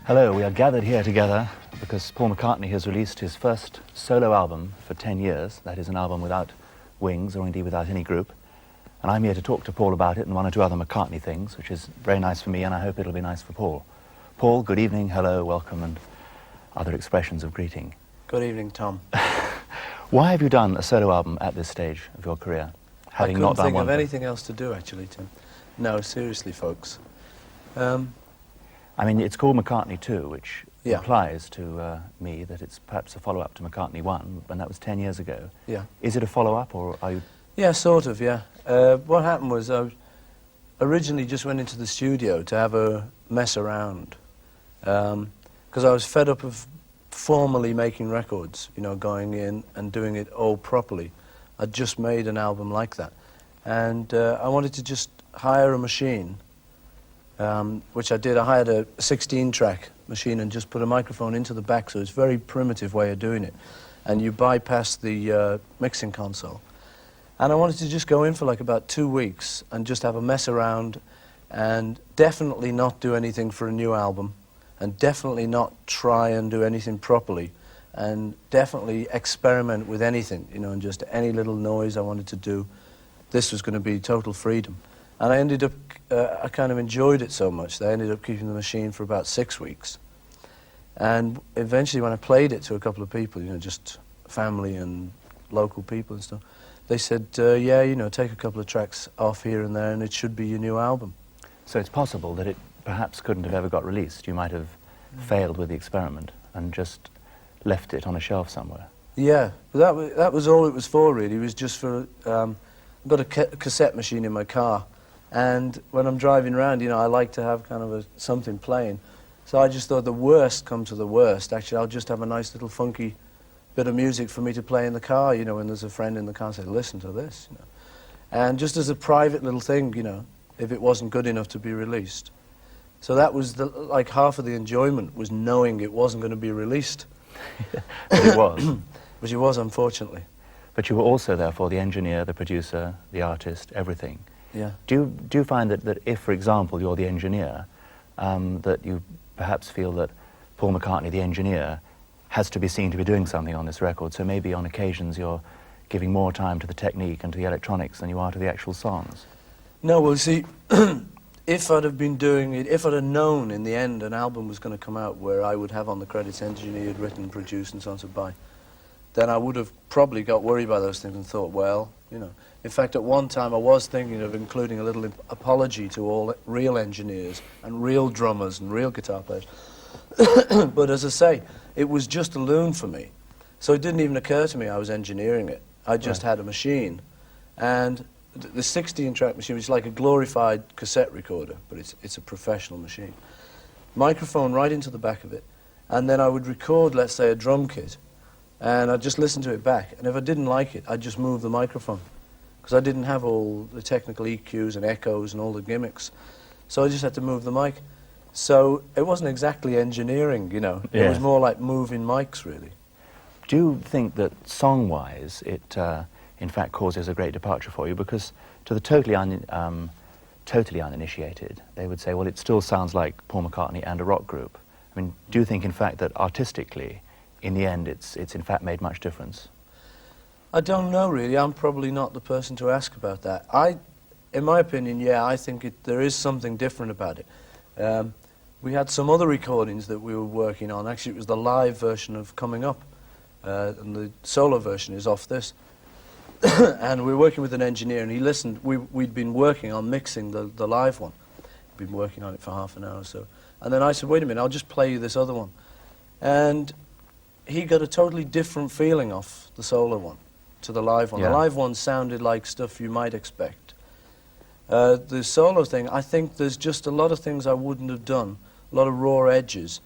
Hello, we are gathered here together because Paul McCartney has released his first solo album for 10 years. That is an album without Wings, or indeed without any group. And I'm here to talk to Paul about it and one or two other McCartney things, which is very nice for me, and I hope it'll be nice for Paul. Paul, good evening, hello, welcome, and other expressions of greeting. Good evening, Tom. Why have you done a solo album at this stage of your career? I couldn't think of anything else to do, actually, Tim. No, seriously, folks. I mean, it's called McCartney 2, which Yeah. implies to me that it's perhaps a follow-up to McCartney 1, and that was 10 years ago. Yeah. Is it a follow-up, or are you... Yeah, sort of, yeah. What happened was I originally just went into the studio to have a mess around, because I was fed up of formally making records, you know, going in and doing it all properly. I'd just made an album like that, and I wanted to just hire a machine, which I did. I hired a 16-track machine and just put a microphone into the back, so it's a very primitive way of doing it, and you bypass the mixing console. And I wanted to just go in for like about 2 weeks and just have a mess around, and definitely not do anything for a new album, and definitely not try and do anything properly, and definitely experiment with anything, you know, and just any little noise I wanted to do. This was going to be total freedom. And I ended up, I kind of enjoyed it so much that I ended up keeping the machine for about 6 weeks. And eventually when I played it to a couple of people, you know, just family and local people and stuff, they said, yeah, you know, take a couple of tracks off here and there and it should be your new album. So it's possible that it perhaps couldn't have ever got released. You might have failed with the experiment and just left it on a shelf somewhere. Yeah, but that was all it was for, really. It was just for, I've got a cassette machine in my car, and when I'm driving around, you know, I like to have kind of something playing. So I just thought the worst come to the worst. Actually, I'll just have a nice little funky bit of music for me to play in the car, you know, when there's a friend in the car, say, listen to this, you know. And just as a private little thing, you know, if it wasn't good enough to be released. So that was like half of the enjoyment, was knowing it wasn't going to be released. But it was. Which it was, unfortunately. But you were also, therefore, the engineer, the producer, the artist, everything. Yeah. Do you find that if, for example, you're the engineer, that you perhaps feel that Paul McCartney, the engineer, has to be seen to be doing something on this record, so maybe on occasions you're giving more time to the technique and to the electronics than you are to the actual songs? No, well, see, if I'd have been doing it, if I'd have known in the end an album was going to come out where I would have on the credits engineered, written, produced, and so on, so by, then I would have probably got worried by those things and thought, well, you know. In fact, at one time I was thinking of including a little apology to all real engineers and real drummers and real guitar players. But as I say, it was just a loon for me. So it didn't even occur to me I was engineering it. I just had a machine. And the 16-track machine, which is like a glorified cassette recorder, but it's a professional machine. Microphone right into the back of it. And then I would record, let's say, a drum kit, and I'd just listen to it back. And if I didn't like it, I'd just move the microphone, because I didn't have all the technical EQs and echoes and all the gimmicks. So I just had to move the mic. So it wasn't exactly engineering, you know. Yeah. It was more like moving mics, really. Do you think that song-wise it, in fact, causes a great departure for you? Because to the totally uninitiated, they would say, well, it still sounds like Paul McCartney and a rock group. I mean, do you think, in fact, that artistically, in the end, it's in fact made much difference? I don't know, really. I'm probably not the person to ask about that. In my opinion, yeah, I think there is something different about it. We had some other recordings that we were working on. Actually, it was the live version of Coming Up, and the solo version is off this. And we were working with an engineer, and he listened. We'd been working on mixing the live one. We'd been working on it for half an hour or so. And then I said, wait a minute, I'll just play you this other one. And he got a totally different feeling off the solo one to the live one. Yeah. The live one sounded like stuff you might expect. The solo thing, I think there's just a lot of things I wouldn't have done, a lot of raw edges,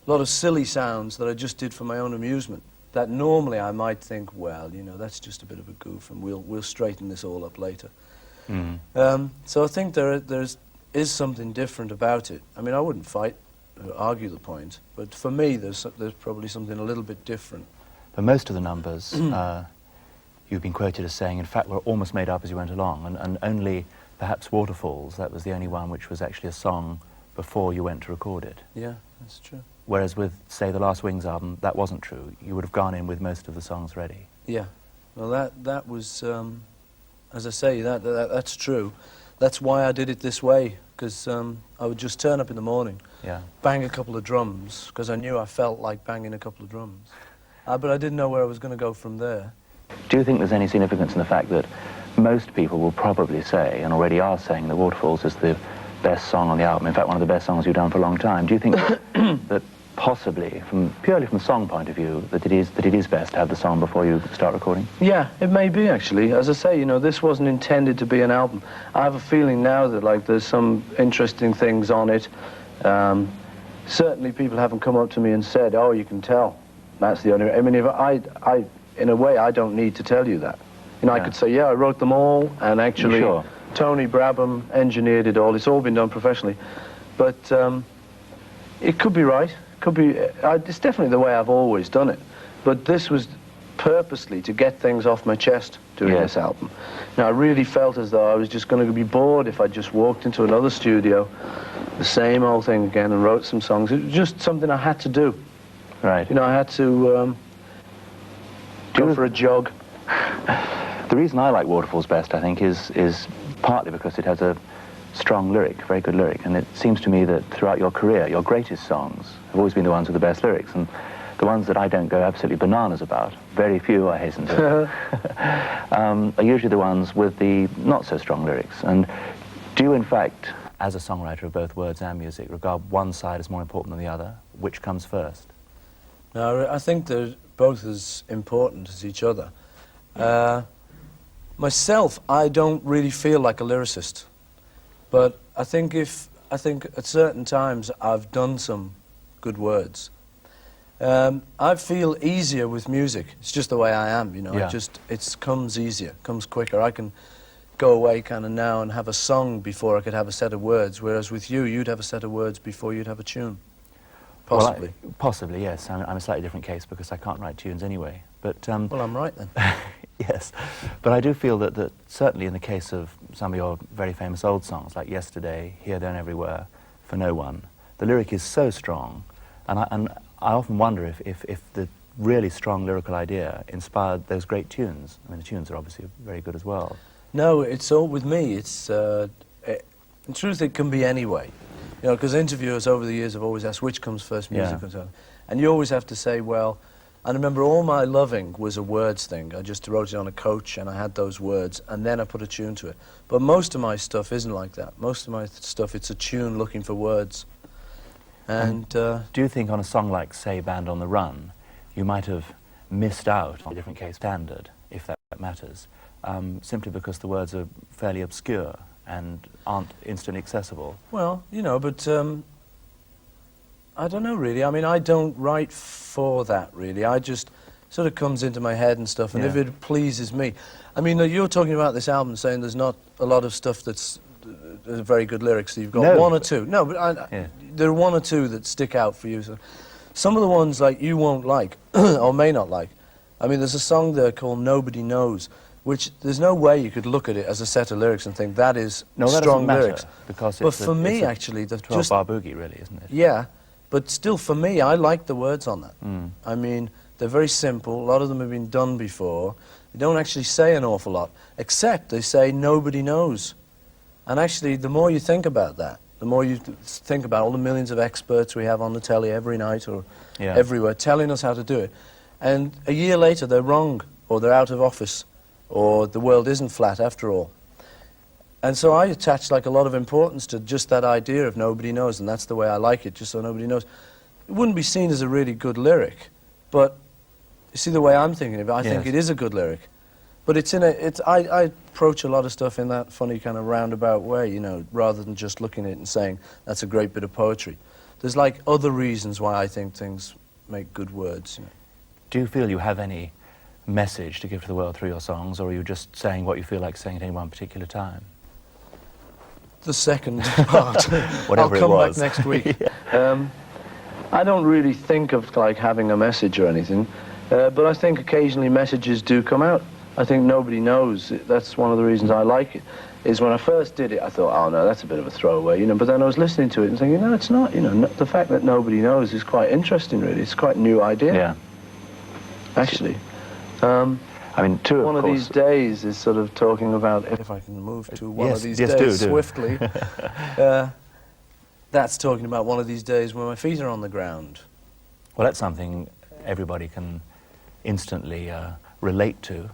a lot of silly sounds that I just did for my own amusement, that normally I might think, well, you know, that's just a bit of a goof and we'll straighten this all up later. So I think there is something different about it. I mean, I wouldn't fight or argue the point, but for me there's probably something a little bit different. For most of the numbers, you've been quoted as saying, in fact, were almost made up as you went along, and only perhaps Waterfalls, that was the only one which was actually a song before you went to record it. Yeah, that's true. Whereas with, say, the last Wings album, that wasn't true. You would have gone in with most of the songs ready. Yeah. Well, that was, as I say, that's true. That's why I did it this way, because I would just turn up in the morning, Yeah. bang a couple of drums, because I knew I felt like banging a couple of drums. But I didn't know where I was going to go from there. Do you think there's any significance in the fact that most people will probably say, and already are saying, that Waterfalls is the best song on the album, in fact one of the best songs you've done for a long time? Do you think that possibly, purely from the song point of view, that it is best to have the song before you start recording? Yeah, it may be, actually. As I say, you know, this wasn't intended to be an album. I have a feeling now that, like, there's some interesting things on it. Certainly people haven't come up to me and said, oh, you can tell. That's the only... I mean, if in a way, I don't need to tell you that. You know, yeah. I could say, yeah, I wrote them all, and actually, sure. Tony Brabham engineered it all. It's all been done professionally. But it could be right. Could be. It's definitely the way I've always done it. But this was purposely to get things off my chest doing this album. Now, I really felt as though I was just going to be bored if I just walked into another studio, the same old thing again, and wrote some songs. It was just something I had to do. Right. You know, I had to go for a jog. The reason I like Waterfalls best, I think, is partly because it has a strong lyric, very good lyric, and it seems to me that throughout your career, your greatest songs have always been the ones with the best lyrics, and the ones that I don't go absolutely bananas about, very few, I hasten to are usually the ones with the not-so-strong lyrics. And do you, in fact, as a songwriter of both words and music, regard one side as more important than the other? Which comes first? No, I think they're both as important as each other. Myself, I don't really feel like a lyricist, but I think at certain times I've done some good words. I feel easier with music. It's just the way I am, you know. Yeah. It comes easier, comes quicker. I can go away kind of now and have a song before I could have a set of words, whereas with you, you'd have a set of words before you'd have a tune. Possibly. Well, possibly, yes. I'm a slightly different case because I can't write tunes anyway. But well, I'm right then. yes, but I do feel that certainly in the case of some of your very famous old songs, like Yesterday, Here, There and Everywhere, For No One, the lyric is so strong, and I often wonder if the really strong lyrical idea inspired those great tunes. I mean, the tunes are obviously very good as well. No, it's all with me. It's in truth, it can be anyway. You know, because interviewers over the years have always asked which comes first, music or something. And you always have to say, well, I remember all my loving was a words thing. I just wrote it on a coach and I had those words and then I put a tune to it. But most of my stuff isn't like that. Most of my stuff, it's a tune looking for words. And do you think on a song like, say, Band on the Run, you might have missed out on a different case standard, if that matters, simply because the words are fairly obscure and aren't instantly accessible? Well, you know, but I don't know really. I mean, I don't write for that really. I just sort of comes into my head and stuff, and if it pleases me. I mean, you're talking about this album saying there's not a lot of stuff that's very good lyrics. So you've got one or two. No, but there are one or two that stick out for you. So some of the ones like you won't like or may not like. I mean, there's a song there called Nobody Knows, which there's no way you could look at it as a set of lyrics and think that is strong lyrics. Because but for me, actually, the 12-bar boogie, really, isn't it? Yeah, but still, for me, I like the words on that. I mean, they're very simple. A lot of them have been done before. They don't actually say an awful lot, except they say nobody knows. And actually, the more you think about that, the more you think about all the millions of experts we have on the telly every night or everywhere telling us how to do it. And a year later, they're wrong, or they're out of office, or the world isn't flat after all. And so I attach like a lot of importance to just that idea of nobody knows, and that's the way I like it, just so nobody knows. It wouldn't be seen as a really good lyric, but you see the way I'm thinking of it, I think it is a good lyric. But it's in I approach a lot of stuff in that funny kind of roundabout way, you know, rather than just looking at it and saying, that's a great bit of poetry. There's like other reasons why I think things make good words. You know. Do you feel you have any message to give to the world through your songs, or are you just saying what you feel like saying at any one particular time? The second part. Whatever I'll come it was. back next week. I don't really think of like having a message or anything, but I think occasionally messages do come out. I think Nobody Knows. That's one of the reasons I like it. is when I first did it, I thought, oh no, that's a bit of a throwaway, you know, but then I was listening to it and thinking, no, it's not, you know, the fact that nobody knows is quite interesting, really. It's quite a new idea. Yeah. Actually. I mean, too, one of these days is sort of talking about, if I can move to one of these days swiftly, that's talking about one of these days when my feet are on the ground. Well, that's something everybody can instantly relate to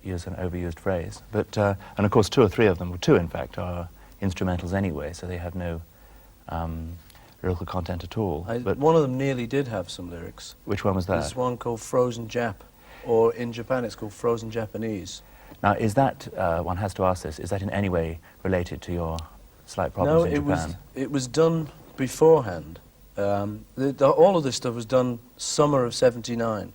use an overused phrase. But, and of course, two or three of them, two in fact, are instrumentals anyway, so they have no lyrical content at all. But one of them nearly did have some lyrics. Which one was that? This one called Frozen Jap, or in Japan it's called Frozen Japanese. Now, is that, one has to ask this, is that in any way related to your slight problems in Japan? No, it was done beforehand. All of this stuff was done summer of '79.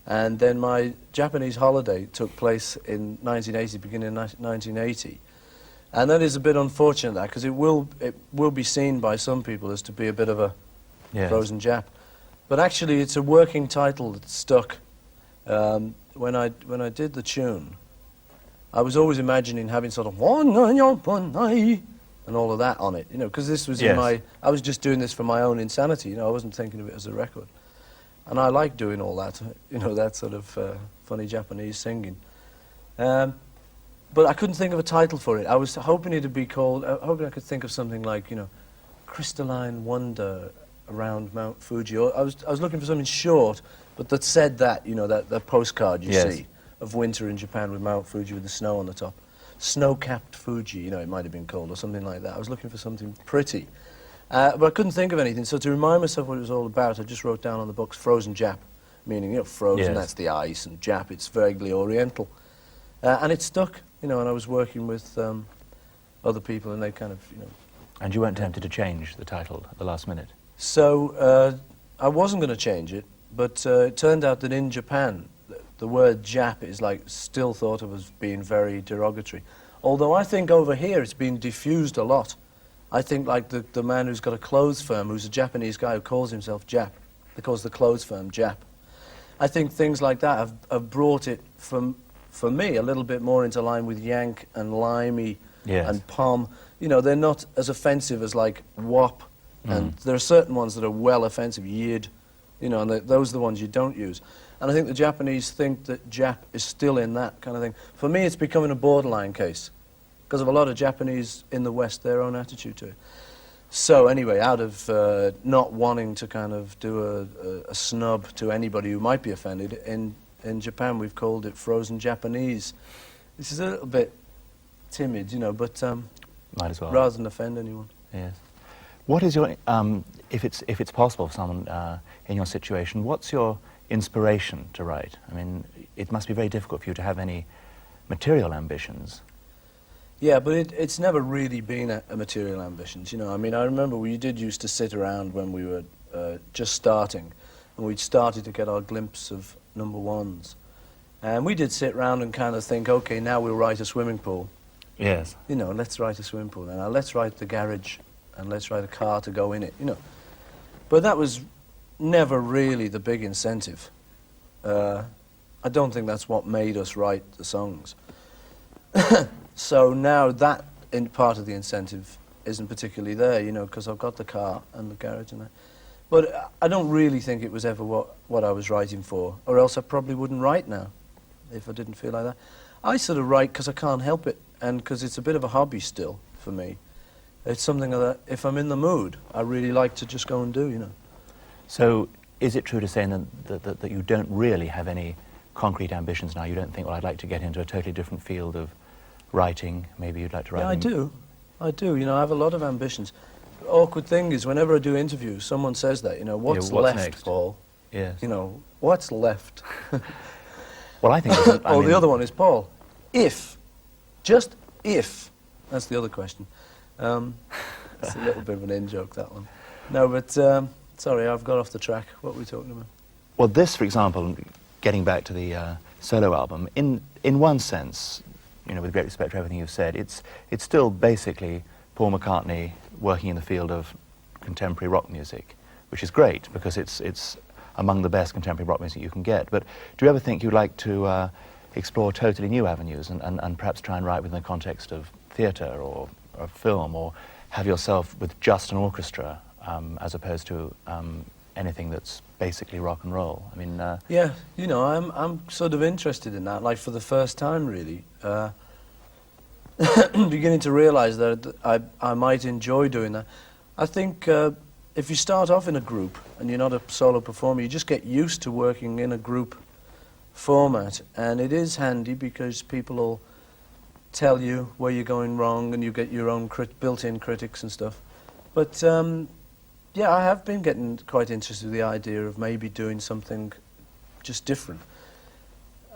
And then my Japanese holiday took place in 1980, beginning of 1980. And that is a bit unfortunate, that, because it will be seen by some people as to be a bit of a Frozen Jap. But actually, it's a working title that stuck. When I did the tune, I was always imagining having sort of and all of that on it, you know, because this was in I was just doing this for my own insanity, you know, I wasn't thinking of it as a record. And I like doing all that, you know, that sort of funny Japanese singing. But I couldn't think of a title for it. I was hoping it would be called, hoping I could think of something like, you know, Crystalline Wonder Around Mount Fuji. Or I was looking for something short, but that said that, you know, that postcard you see of winter in Japan with Mount Fuji with the snow on the top. Snow-capped Fuji, you know, it might have been called, or something like that. I was looking for something pretty. But I couldn't think of anything, so to remind myself what it was all about, I just wrote down on the books Frozen Jap, meaning, you know, frozen, that's the ice, and Jap, it's vaguely oriental. And it stuck, you know, and I was working with other people, and they kind of, you know... And you weren't tempted to change the title at the last minute? So, I wasn't going to change it, but it turned out that in Japan, the word Jap is, like, still thought of as being very derogatory. Although I think over here it's been diffused a lot. I think, like, the man who's got a clothes firm, who's a Japanese guy who calls himself Jap, he calls the clothes firm Jap. I think things like that have brought it, for me, a little bit more into line with Yank and Limey and Pom. You know, they're not as offensive as, like, Wop, and there are certain ones that are well offensive, Yid, you know, and those are the ones you don't use. And I think the Japanese think that Jap is still in that kind of thing. For me, it's becoming a borderline case, because of a lot of Japanese in the West, their own attitude to it. So anyway, out of not wanting to kind of do a snub to anybody who might be offended, in Japan we've called it Frozen Japanese. This is a little bit timid, you know, but might as well, rather than offend anyone. Yes. What is your, if it's possible for someone in your situation, what's your inspiration to write? I mean, it must be very difficult for you to have any material ambitions. Yeah, but it's never really been a material ambitions, you know. I mean, I remember we did used to sit around when we were just starting, and we'd started to get our glimpse of number ones. And we did sit around and kind of think, okay, now we'll write a swimming pool. Yes. You know, let's write a swimming pool now. Let's write the garage, and let's write a car to go in it, you know. But that was never really the big incentive. I don't think that's what made us write the songs. So now that part of the incentive isn't particularly there, you know, because I've got the car and the garage and that. But I don't really think it was ever what I was writing for, or else I probably wouldn't write now, if I didn't feel like that. I sort of write because I can't help it, and because it's a bit of a hobby still for me. It's something that, if I'm in the mood, I really like to just go and do, you know. So is it true to say that you don't really have any concrete ambitions now? You don't think, well, I'd like to get into a totally different field of writing, maybe you'd like to write... Yeah, I do, you know, I have a lot of ambitions. The awkward thing is, whenever I do interviews, someone says that, you know, what's left, next? Paul? Yes. You know, what's left? Well, I think... The other one is, Paul, just if, that's the other question. That's a little bit of an in-joke, that one. No, but, sorry, I've got off the track. What were we talking about? Well, this, for example, getting back to the solo album, in one sense, you know, with great respect to everything you've said, it's still basically Paul McCartney working in the field of contemporary rock music, which is great because it's among the best contemporary rock music you can get. But do you ever think you'd like to explore totally new avenues and perhaps try and write within the context of theatre or film, or have yourself with just an orchestra as opposed to anything that's basically rock and roll? I mean, yeah, you know, I'm sort of interested in that, like for the first time, really. Beginning to realise that I might enjoy doing that. I think if you start off in a group and you're not a solo performer, you just get used to working in a group format, and it is handy because people will tell you where you're going wrong, and you get your own built-in critics and stuff. But yeah, I have been getting quite interested in the idea of maybe doing something just different.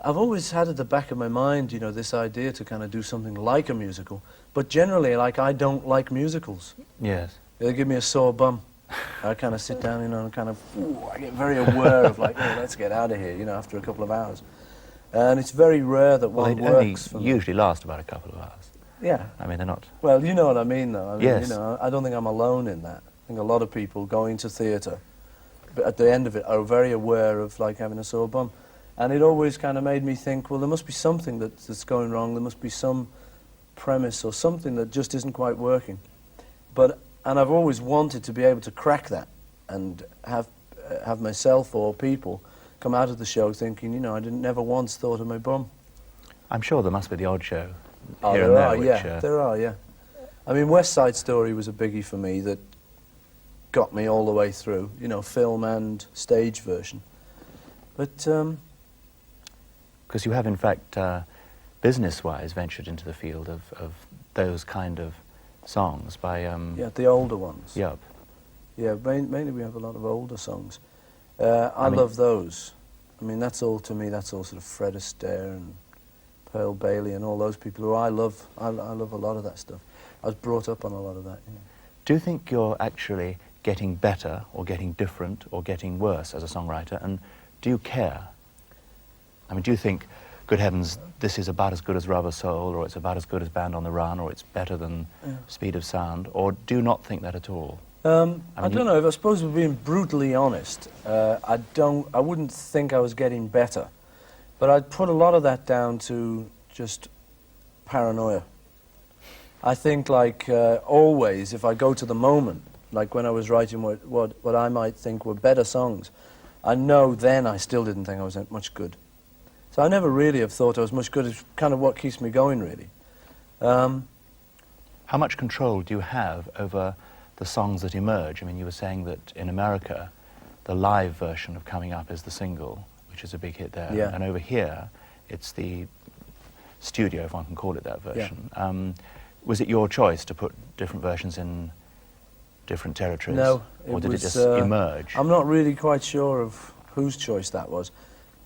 I've always had at the back of my mind, you know, this idea to kind of do something like a musical, but generally, like, I don't like musicals. yes. They give me a sore bum. I kind of sit down, you know, and kind of, ooh, I get very aware of, like, oh, let's get out of here, you know, after a couple of hours. And it's very rare that one works for me. They usually last about a couple of hours. Yeah. I mean, they're not... Well, you know what I mean, though. I mean, yes. You know, I don't think I'm alone in that. I think a lot of people going to theatre, but at the end of it, are very aware of, like, having a sore bum. And it always kind of made me think, well, there must be something that's going wrong. There must be some premise or something that just isn't quite working. And I've always wanted to be able to crack that and have myself or people come out of the show thinking, you know, I never once thought of my bum. I'm sure there must be the odd show Oh, here and there. are, Which, yeah, there are, yeah. I mean, West Side Story was a biggie for me that got me all the way through, you know, film and stage version. But... because you have, in fact, business-wise, ventured into the field of those kind of songs by... yeah, the older ones. Yep. Yeah, mainly we have a lot of older songs. I love those. I mean, that's all, to me, that's all sort of Fred Astaire and Pearl Bailey and all those people who I love. I love a lot of that stuff. I was brought up on a lot of that, yeah. Do you think you're actually getting better or getting different or getting worse as a songwriter, and do you care? I mean, do you think, good heavens, this is about as good as Rubber Soul, or it's about as good as Band on the Run, or it's better than Speed of Sound, or do you not think that at all? I don't know. I suppose we're being brutally honest. I wouldn't think I was getting better, but I'd put a lot of that down to just paranoia. I think, like, always, if I go to the moment, like when I was writing what I might think were better songs, I know then I still didn't think I was much good. So I never really have thought I was much good. It's kind of what keeps me going, really. How much control do you have over the songs that emerge? I mean, you were saying that in America, the live version of Coming Up is the single, which is a big hit there. Yeah. And over here, it's the studio, if one can call it that version. Yeah. Was it your choice to put different versions in different territories? No. Or did it just emerge? I'm not really quite sure of whose choice that was.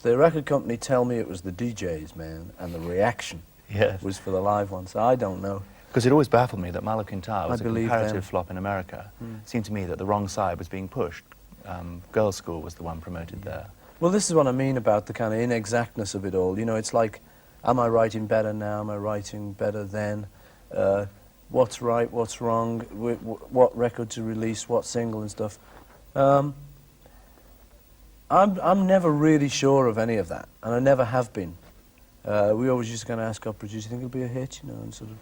The record company tell me it was the DJ's, man, and the reaction was for the live one, so I don't know. Because it always baffled me that Malo Quintal was a comparative them. flop in America. It seemed to me that the wrong side was being pushed. Girls' School was the one promoted there. Well, this is what I mean about the kind of inexactness of it all. You know, it's like, am I writing better now? Am I writing better then? What's right? What's wrong? What record to release? What single and stuff? I'm never really sure of any of that, and I never have been. We always used to kind of ask our producer, "You think it'll be a hit?" You know, and sort of.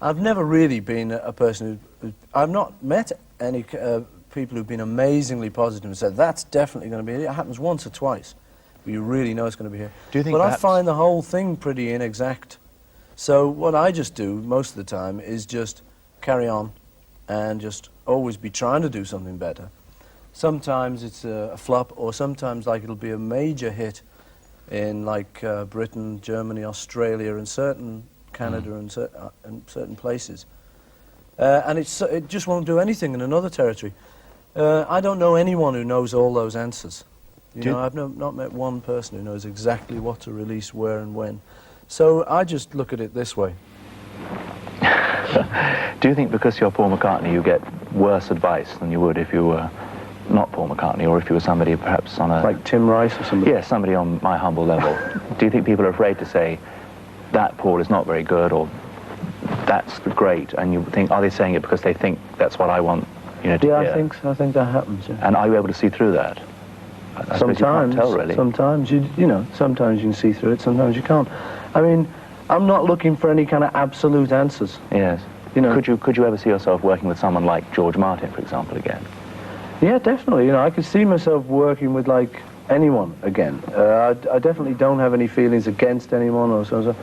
I've never really been a person who I've not met any people who've been amazingly positive and said that's definitely going to be a hit. It happens once or twice, but you really know it's going to be a hit. Do you think? But I find the whole thing pretty inexact. So what I just do most of the time is just carry on, and just always be trying to do something better. Sometimes it's a flop, or sometimes like it'll be a major hit in like Britain, Germany, Australia, and certain Canada and certain places, and it just won't do anything in another territory. I don't know anyone who knows all those answers. You know, I've not met one person who knows exactly what to release, where, and when. So I just look at it this way. Do you think because you're Paul McCartney, you get worse advice than you would if you were not Paul McCartney, or if you were somebody perhaps on a... Like Tim Rice or somebody? Yes, somebody on my humble level. Do you think people are afraid to say, that Paul is not very good, or that's great, and you think, are they saying it because they think that's what I want, you know, to hear? I think so. I think that happens, yeah. And are you able to see through that? I suppose you can't tell, really. Sometimes you know, sometimes you can see through it, sometimes you can't. I mean, I'm not looking for any kind of absolute answers. Yes. You know. Could you ever see yourself working with someone like George Martin, for example, again? Yeah, definitely. You know, I could see myself working with like anyone again. I definitely don't have any feelings against anyone or so.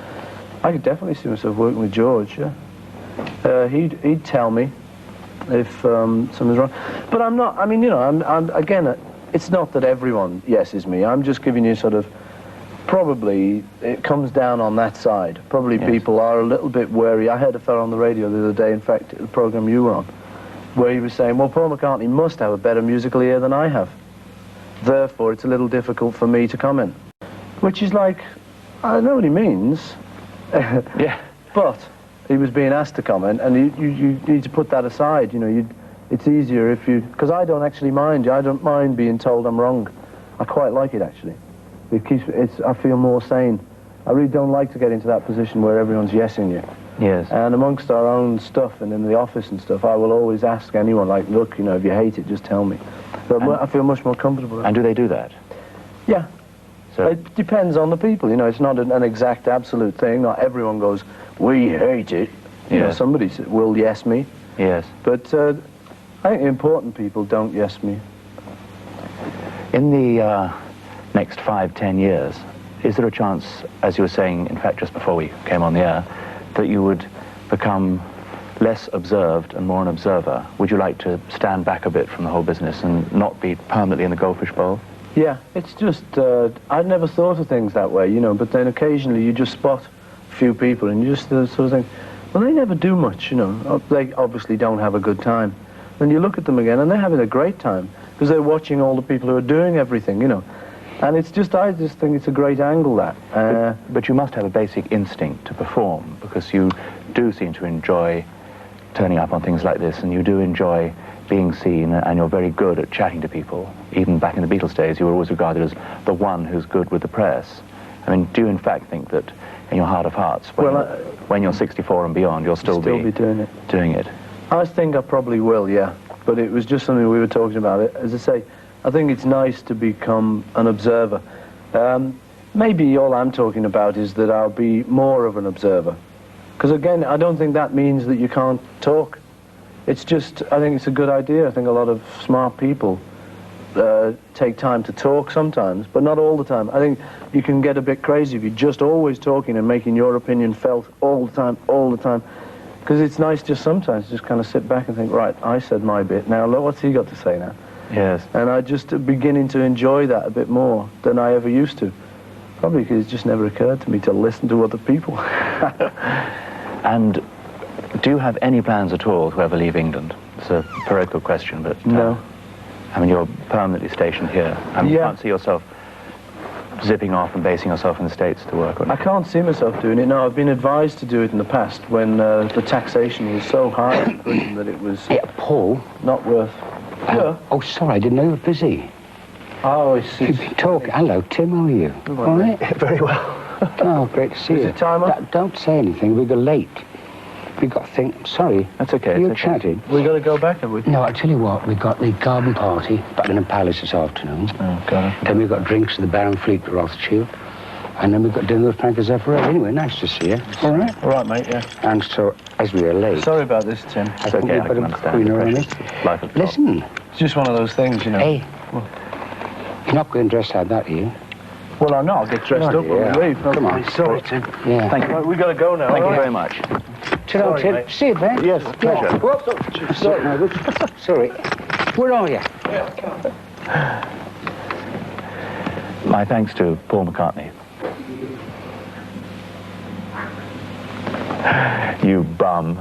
I could definitely see myself working with George. Yeah. He'd tell me if something's wrong. But I'm not. I mean, you know, I'm again. It's not that everyone yeses me. I'm just giving you sort of. Probably it comes down on that side. Probably yes. People are a little bit wary. I heard a fellow on the radio the other day, in fact, the program you were on, where he was saying, well, Paul McCartney must have a better musical ear than I have. Therefore, it's a little difficult for me to comment. Which is like, I know what he means. Yeah. But he was being asked to comment, and you need to put that aside. You know, it's easier if you... Because I don't actually mind. I don't mind being told I'm wrong. I quite like it, actually. I feel more sane. I really don't like to get into that position where everyone's yesing you. Yes. And amongst our own stuff and in the office and stuff, I will always ask anyone, like, look, you know, if you hate it, just tell me. So I feel much more comfortable. And do they do that? Yeah. So it depends on the people, you know, it's not an exact absolute thing. Not everyone goes, we hate it. You know, somebody will yes me. Yes. But I think the important people don't yes me. In the next 5-10 years, is there a chance, as you were saying, in fact, just before we came on the air, that you would become less observed and more an observer? Would you like to stand back a bit from the whole business and not be permanently in the goldfish bowl? Yeah, it's just, I'd never thought of things that way, you know, but then occasionally you just spot a few people and you just sort of think, well, they never do much, you know. They obviously don't have a good time. Then you look at them again and they're having a great time because they're watching all the people who are doing everything, you know. And it's just, I just think it's a great angle, that. But you must have a basic instinct to perform, because you do seem to enjoy turning up on things like this, and you do enjoy being seen, and you're very good at chatting to people. Even back in the Beatles days, you were always regarded as the one who's good with the press. I mean, do you in fact think that in your heart of hearts, when you're 64 and beyond, you'll still be doing it? I think I probably will, yeah. But it was just something we were talking about. As I say, I think it's nice to become an observer. Maybe all I'm talking about is that I'll be more of an observer. Because again, I don't think that means that you can't talk. It's just, I think it's a good idea. I think a lot of smart people take time to talk sometimes, but not all the time. I think you can get a bit crazy if you're just always talking and making your opinion felt all the time. Because it's nice just sometimes to just kind of sit back and think, right, I said my bit, now look, what's he got to say now? Yes. And I just beginning to enjoy that a bit more than I ever used to. Probably because it just never occurred to me to listen to other people. And do you have any plans at all to ever leave England? It's a parochial question, but... No. I mean, you're permanently stationed here. I mean, you can't see yourself zipping off and basing yourself in the States to work on it? I can't see myself doing it. No, I've been advised to do it in the past when the taxation was so high in Britain that it was... Yeah, Paul? Not worth... Yeah. Oh, sorry, I didn't know you were busy. Oh, it's... You've been talking. Hello, Tim, how are you? All right? Very well. Oh, great to see you. Is it time up? Don't say anything, we go late. We've got to think... Sorry. That's okay. You're chatting. We've got to go back, have we? No, I tell you what, we've got the garden party, Buckingham Palace this afternoon. Oh, God. Then we've got drinks at the Baron Fleet Rothschild. And then we've got dinner with Frank Zeffirelli. Anyway, nice to see you. All right? All right, mate, yeah. And so, as we are late... Sorry about this, Tim. It's okay, I can understand. You know what I mean? Life of Listen. It's just one of those things, you know. Hey, you're not going dressed like that, are you? Well, I'm not. I'll get dressed up when we leave. Come on. Sorry, Tim. Yeah. Thank you. Right, we've got to go now. Thank you very much. Sorry, Tim. mate. See you, Ben. Yes, pleasure. Whoops. Sorry, no, sorry. Where are you? My thanks to Paul McCartney. You bum.